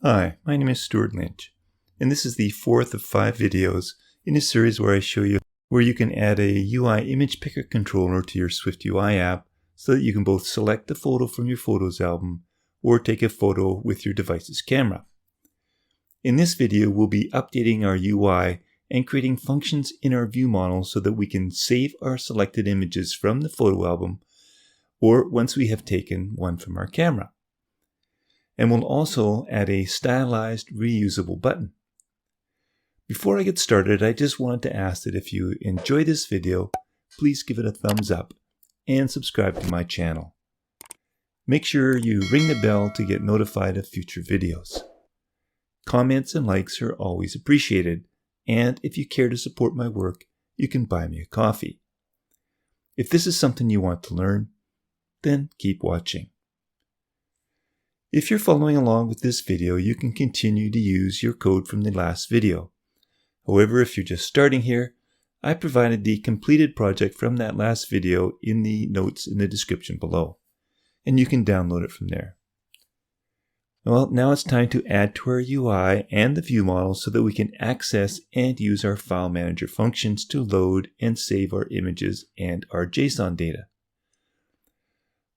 Hi, my name is Stuart Lynch, and this is the fourth of 5 videos in a series where I show you where you can add a UIImagePickerController to your SwiftUI app so that you can both select a photo from your Photos album or take a photo with your device's camera. In this video, we'll be updating our UI and creating functions in our view model so that we can save our selected images from the photo album or once we have taken one from our camera. And we'll also add a stylized reusable button. Before I get started, I just wanted to ask that if you enjoy this video, please give it a thumbs up and subscribe to my channel. Make sure you ring the bell to get notified of future videos. Comments and likes are always appreciated, and if you care to support my work, you can buy me a coffee. If this is something you want to learn, then keep watching. If you're following along with this video, you can continue to use your code from the last video. However, if you're just starting here, I provided the completed project from that last video in the notes in the description below, and you can download it from there. Well, now it's time to add to our UI and the view model so that we can access and use our file manager functions to load and save our images and our JSON data.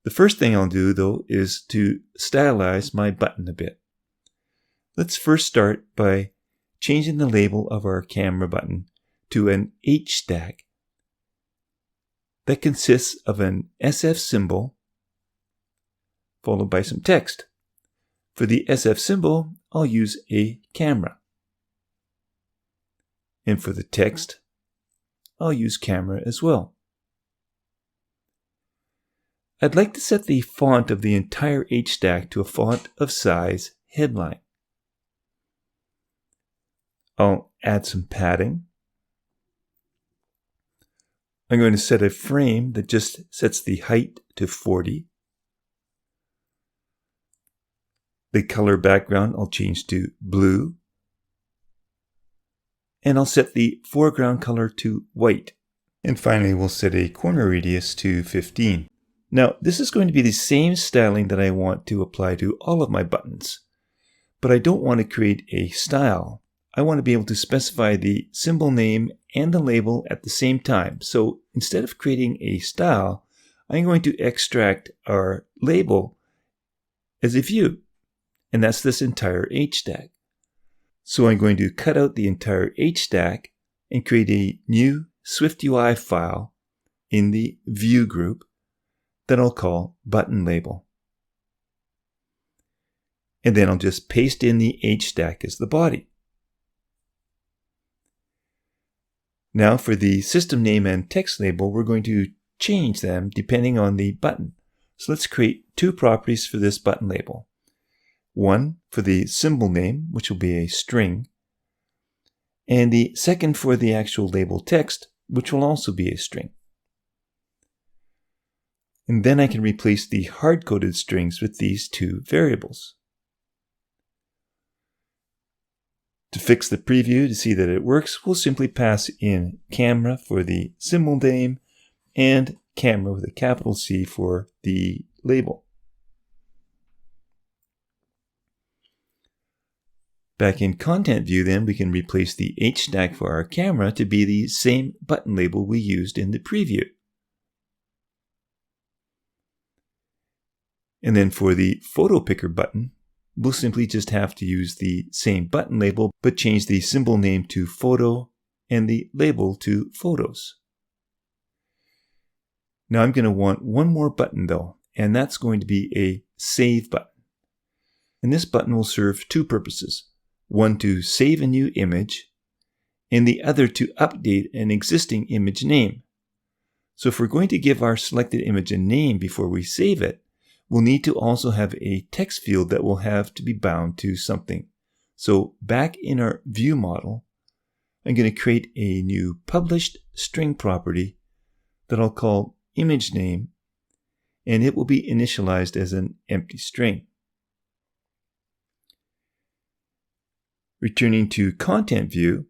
The first thing I'll do, though, is to stylize my button a bit. Let's first start by changing the label of our camera button to an H stack that consists of an SF symbol followed by some text. For the SF symbol, I'll use a camera. And for the text, I'll use camera as well. I'd like to set the font of the entire H stack to a font of size headline. I'll add some padding. I'm going to set a frame that just sets the height to 40. The color background I'll change to blue. And I'll set the foreground color to white. And finally, we'll set a corner radius to 15. Now, this is going to be the same styling that I want to apply to all of my buttons. But I don't want to create a style. I want to be able to specify the symbol name and the label at the same time. So instead of creating a style, I'm going to extract our label as a view. And that's this entire H stack. So I'm going to cut out the entire H stack and create a new SwiftUI file in the view group that I'll call button label. And then I'll just paste in the H stack as the body. Now for the system name and text label, we're going to change them depending on the button. So let's create 2 properties for this button label. One for the symbol name, which will be a string, and the second for the actual label text, which will also be a string. And then I can replace the hard-coded strings with these 2 variables. To fix the preview to see that it works, we'll simply pass in camera for the symbol name and camera with a capital C for the label. Back in content view then, we can replace the H stack for our camera to be the same button label we used in the preview. And then for the photo picker button, we'll simply just have to use the same button label, but change the symbol name to photo and the label to photos. Now I'm going to want one more button though, and that's going to be a save button. And this button will serve 2 purposes. One to save a new image, and the other to update an existing image name. So if we're going to give our selected image a name before we save it, we'll need to also have a text field that will have to be bound to something. So back in our view model, I'm going to create a new published string property that I'll call image name, and it will be initialized as an empty string. Returning to content view,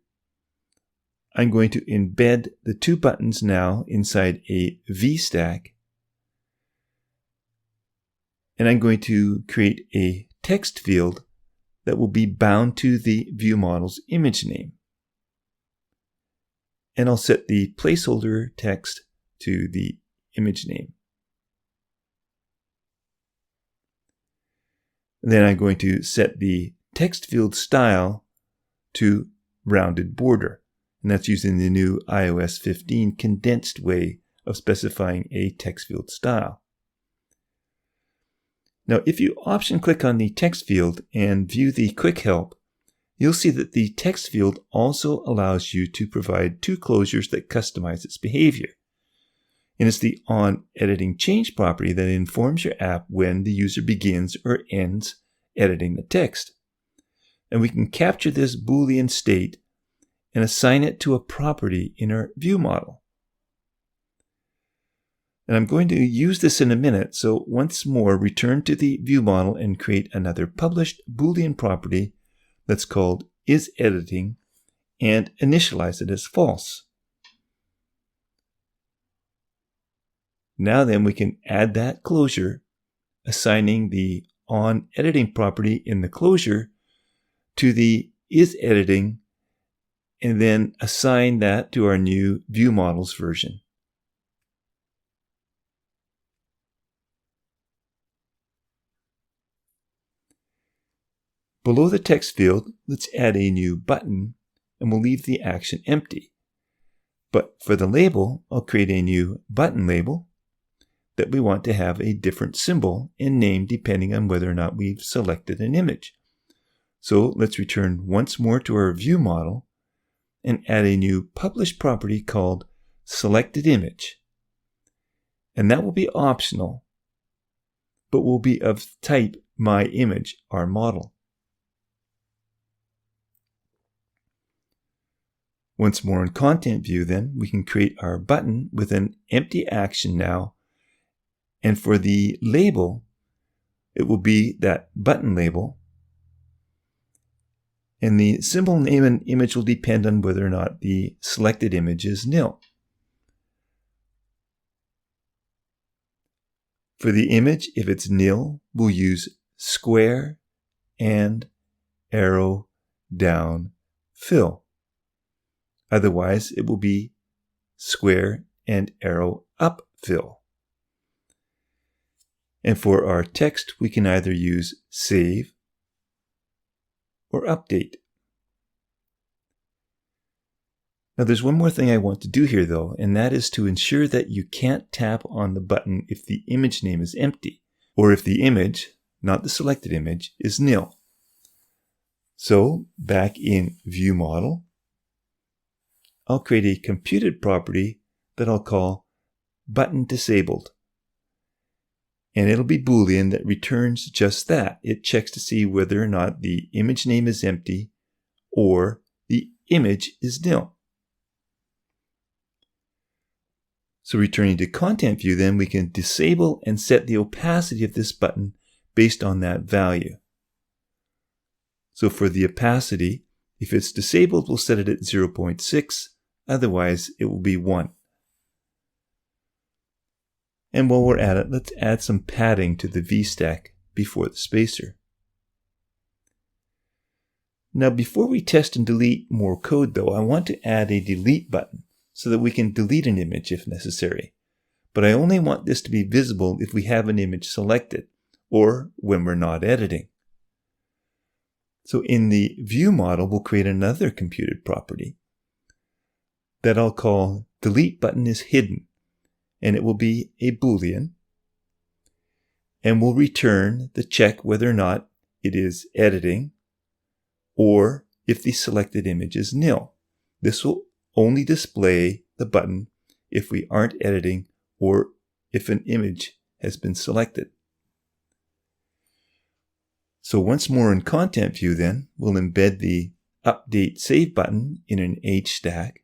I'm going to embed the 2 buttons now inside a V stack. And I'm going to create a text field that will be bound to the view model's image name. And I'll set the placeholder text to the image name. Then I'm going to set the text field style to rounded border. And that's using the new iOS 15 condensed way of specifying a text field style. Now, if you option click on the text field and view the quick help, you'll see that the text field also allows you to provide two closures that customize its behavior. And it's the onEditingChange property that informs your app when the user begins or ends editing the text. And we can capture this Boolean state and assign it to a property in our view model. And I'm going to use this in a minute, so once more return to the view model and create another published Boolean property that's called isEditing and initialize it as false. Now then we can add that closure, assigning the onEditing property in the closure to the isEditing, and then assign that to our new view models version. Below the text field, let's add a new button, and we'll leave the action empty. But for the label, I'll create a new button label that we want to have a different symbol and name depending on whether or not we've selected an image. So let's return once more to our view model and add a new published property called selectedImage. And that will be optional, but will be of type myImage, our model. Once more in Content View then, we can create our button with an empty action now. And for the label, it will be that button label. And the symbol name and image will depend on whether or not the selected image is nil. For the image, if it's nil, we'll use square and arrow down fill. Otherwise, it will be square and arrow up fill. And for our text, we can either use save or update. Now there's one more thing I want to do here though, and that is to ensure that you can't tap on the button if the image name is empty, or if the image, not the selected image, is nil. So back in View Model, I'll create a computed property that I'll call button disabled. And it'll be Boolean that returns just that. It checks to see whether or not the image name is empty or the image is nil. So returning to Content View then, we can disable and set the opacity of this button based on that value. So for the opacity, if it's disabled, we'll set it at 0.6. Otherwise, it will be 1. And while we're at it, let's add some padding to the V-stack before the spacer. Now, before we test and delete more code, though, I want to add a delete button so that we can delete an image if necessary. But I only want this to be visible if we have an image selected or when we're not editing. So in the View Model, we'll create another computed property that I'll call delete button is hidden, and it will be a Boolean, and we'll return the check whether or not it is editing or if the selected image is nil. This will only display the button if we aren't editing or if an image has been selected. So once more in Content View then, we'll embed the Update Save button in an H stack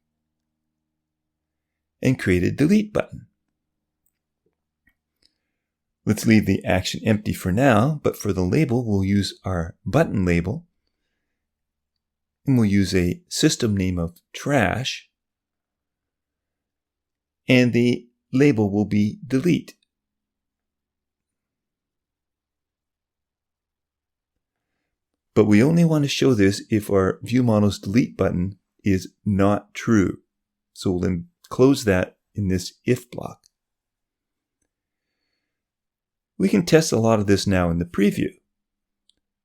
and create a delete button. Let's leave the action empty for now, but for the label, we'll use our button label, and we'll use a system name of trash, and the label will be delete. But we only want to show this if our ViewModels delete button is not true. So we'll then close that in this if block. We can test a lot of this now in the preview.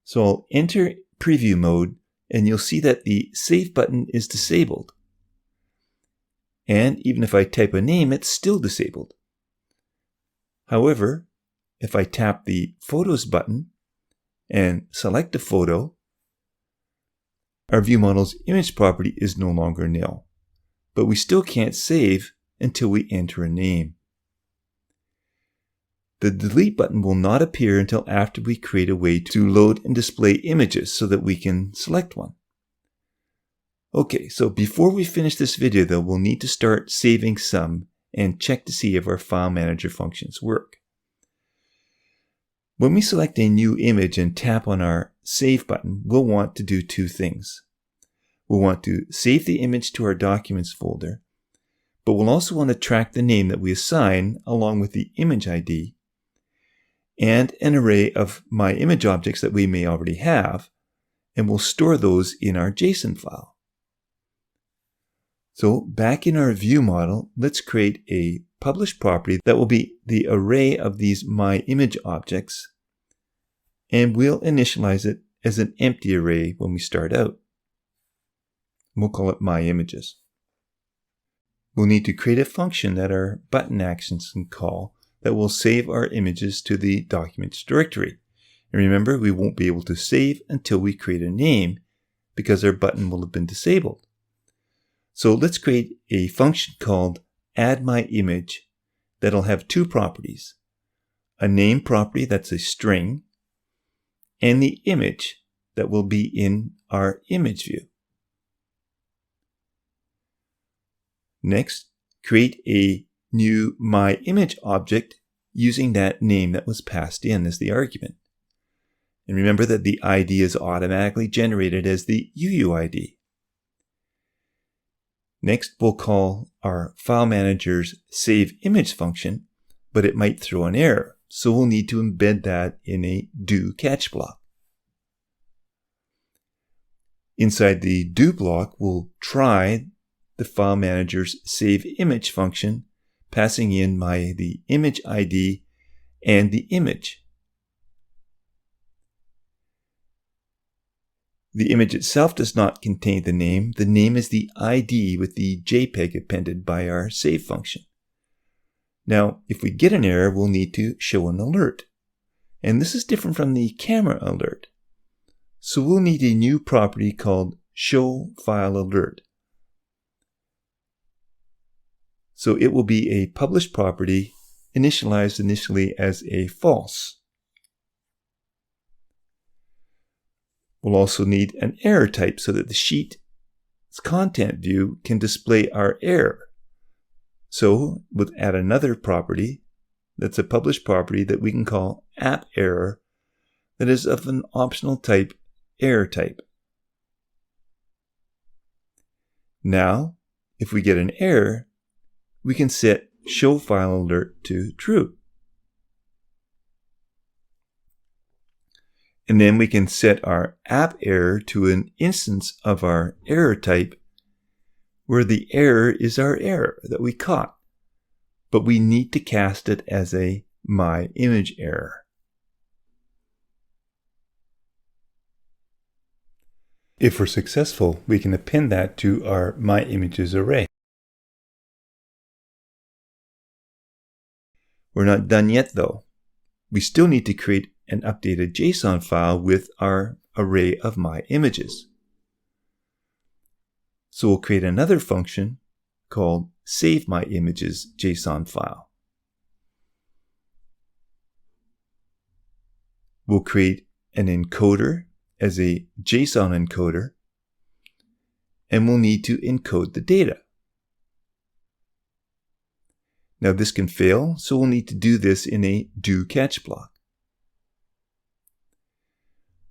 So I'll enter preview mode and you'll see that the save button is disabled. And even if I type a name, it's still disabled. However, if I tap the Photos button and select a photo, our ViewModels image property is no longer nil. But we still can't save until we enter a name. The delete button will not appear until after we create a way to load and display images so that we can select one. Okay, so before we finish this video though, we'll need to start saving some and check to see if our file manager functions work. When we select a new image and tap on our Save button, we'll want to do two things. We'll want to save the image to our Documents folder, but we'll also want to track the name that we assign along with the image ID and an array of My Image objects that we may already have, and we'll store those in our JSON file. So back in our view model, let's create a published property that will be the array of these My Image objects, and we'll initialize it as an empty array when we start out. We'll call it My Images. We'll need to create a function that our button actions can call that will save our images to the Documents directory. And remember, we won't be able to save until we create a name because our button will have been disabled. So let's create a function called addMyImage that'll have two properties. A name property that's a string, and the image that will be in our image view. Next, create a new MyImage object using that name that was passed in as the argument. And remember that the ID is automatically generated as the UUID. Next, we'll call our file manager's SaveImage function, but it might throw an error, so we'll need to embed that in a do-catch block. Inside the do block, we'll try the file manager's SaveImage function, passing in the image ID and the image. The image itself does not contain the name. The name is the ID with the JPEG appended by our save function. Now, if we get an error, we'll need to show an alert. And this is different from the camera alert. So we'll need a new property called showFileAlert. So it will be a published property initialized initially as a false. We'll also need an error type so that the sheet's content view can display our error. So we'll add another property that's a published property that we can call appError that is of an optional type, error type. Now, if we get an error, we can set showFileAlert to true. And then we can set our appError to an instance of our error type where the error is our error that we caught. But we need to cast it as a MyImageError. If we're successful, we can append that to our MyImages array. We're not done yet though. We still need to create an updated JSON file with our array of My Images. So we'll create another function called SaveMyImages JSON file. We'll create an encoder as a JSON encoder, and we'll need to encode the data. Now this can fail, so we'll need to do this in a do-catch block.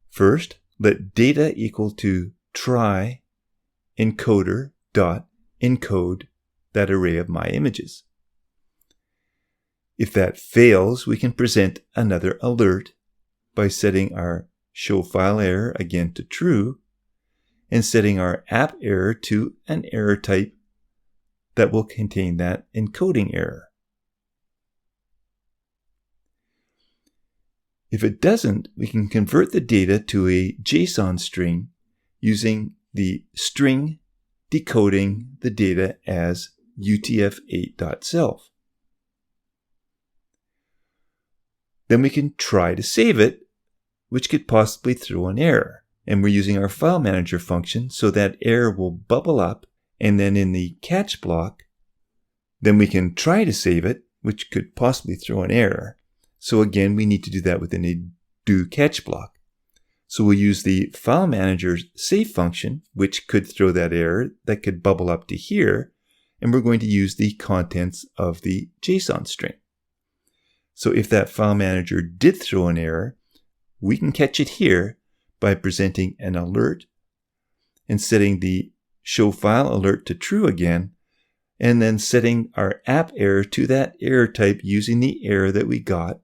First, let data equal to try encoder dot encode that array of My Images. If that fails, we can present another alert by setting our show file error again to true, and setting our app error to an error type that will contain that encoding error. If it doesn't, we can convert the data to a JSON string using the string decoding the data as utf-8.self. Then we can try to save it, which could possibly throw an error. And we're using our file manager function, so that error will bubble up, and then in the catch block, then we can try to save it, which could possibly throw an error. So again, we need to do that within a do catch block. So we'll use the file manager's save function, which could throw that error that could bubble up to here, and we're going to use the contents of the JSON string. So if that file manager did throw an error, we can catch it here by presenting an alert and setting the show file alert to true again, and then setting our app error to that error type using the error that we got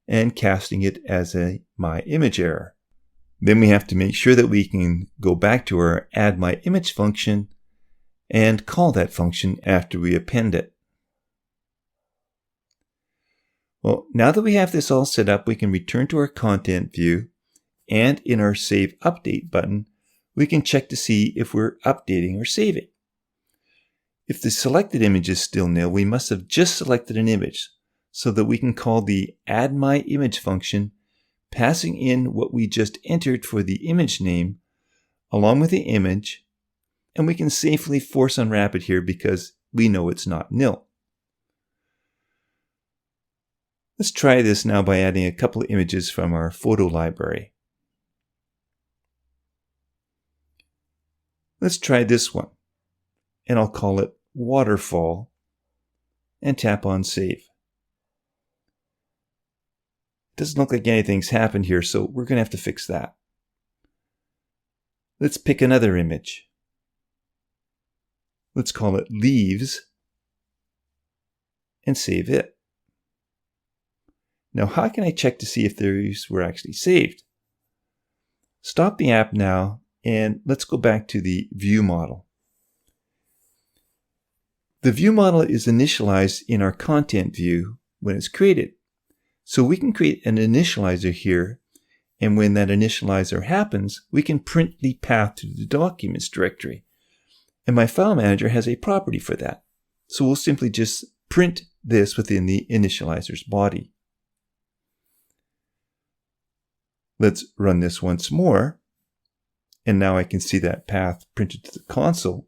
and casting it as a myImage error. Then we have to make sure that we can go back to our addMyImage function and call that function after we append it. Well, now that we have this all set up, we can return to our content view, and in our Save Update button, we can check to see if we're updating or saving. If the selected image is still nil, we must have just selected an image, so that we can call the addMyImage function, passing in what we just entered for the image name, along with the image, and we can safely force unwrap it here because we know it's not nil. Let's try this now by adding a couple of images from our photo library. Let's try this one, and I'll call it Waterfall, and tap on Save. Doesn't look like anything's happened here, so we're going to have to fix that. Let's pick another image. Let's call it Leaves, and save it. Now, how can I check to see if these were actually saved? Stop the app now, and let's go back to the view model. The view model is initialized in our content view when it's created. So we can create an initializer here, and when that initializer happens, we can print the path to the documents directory. And my file manager has a property for that. So we'll simply just print this within the initializer's body. Let's run this once more. And now I can see that path printed to the console.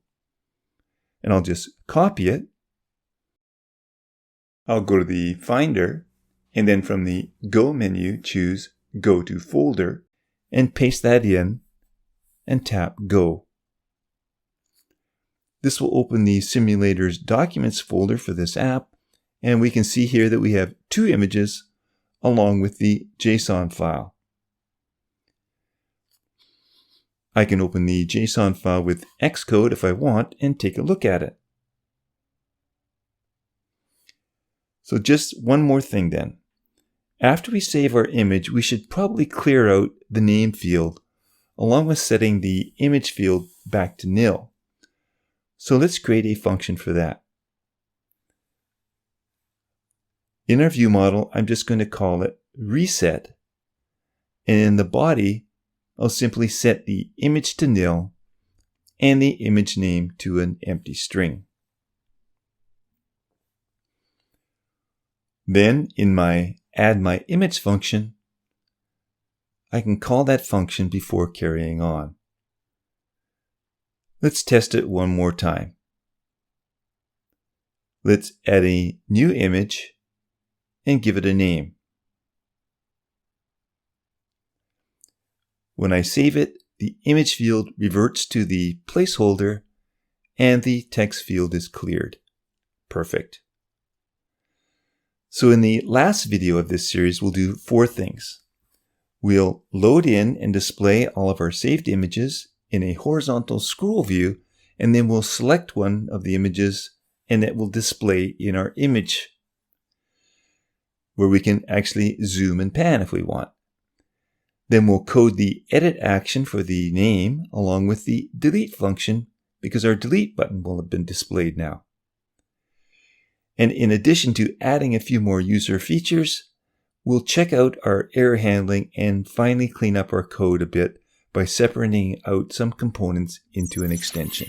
And I'll just copy it. I'll go to the Finder, and then from the Go menu, choose Go to Folder, and paste that in, and tap Go. This will open the simulator's Documents folder for this app, and we can see here that we have 2 images along with the JSON file. I can open the JSON file with Xcode if I want and take a look at it. So just one more thing then. After we save our image, we should probably clear out the name field along with setting the image field back to nil. So let's create a function for that. In our view model, I'm just going to call it reset. And in the body, I'll simply set the image to nil and the image name to an empty string. Then in my addMyImage function, I can call that function before carrying on. Let's test it one more time. Let's add a new image and give it a name. When I save it, the image field reverts to the placeholder and the text field is cleared. Perfect. So in the last video of this series, we'll do 4 things. We'll load in and display all of our saved images in a horizontal scroll view, and then we'll select one of the images and it will display in our image, where we can actually zoom and pan if we want. Then we'll code the edit action for the name along with the delete function, because our delete button will have been displayed now. And in addition to adding a few more user features, we'll check out our error handling and finally clean up our code a bit by separating out some components into an extension.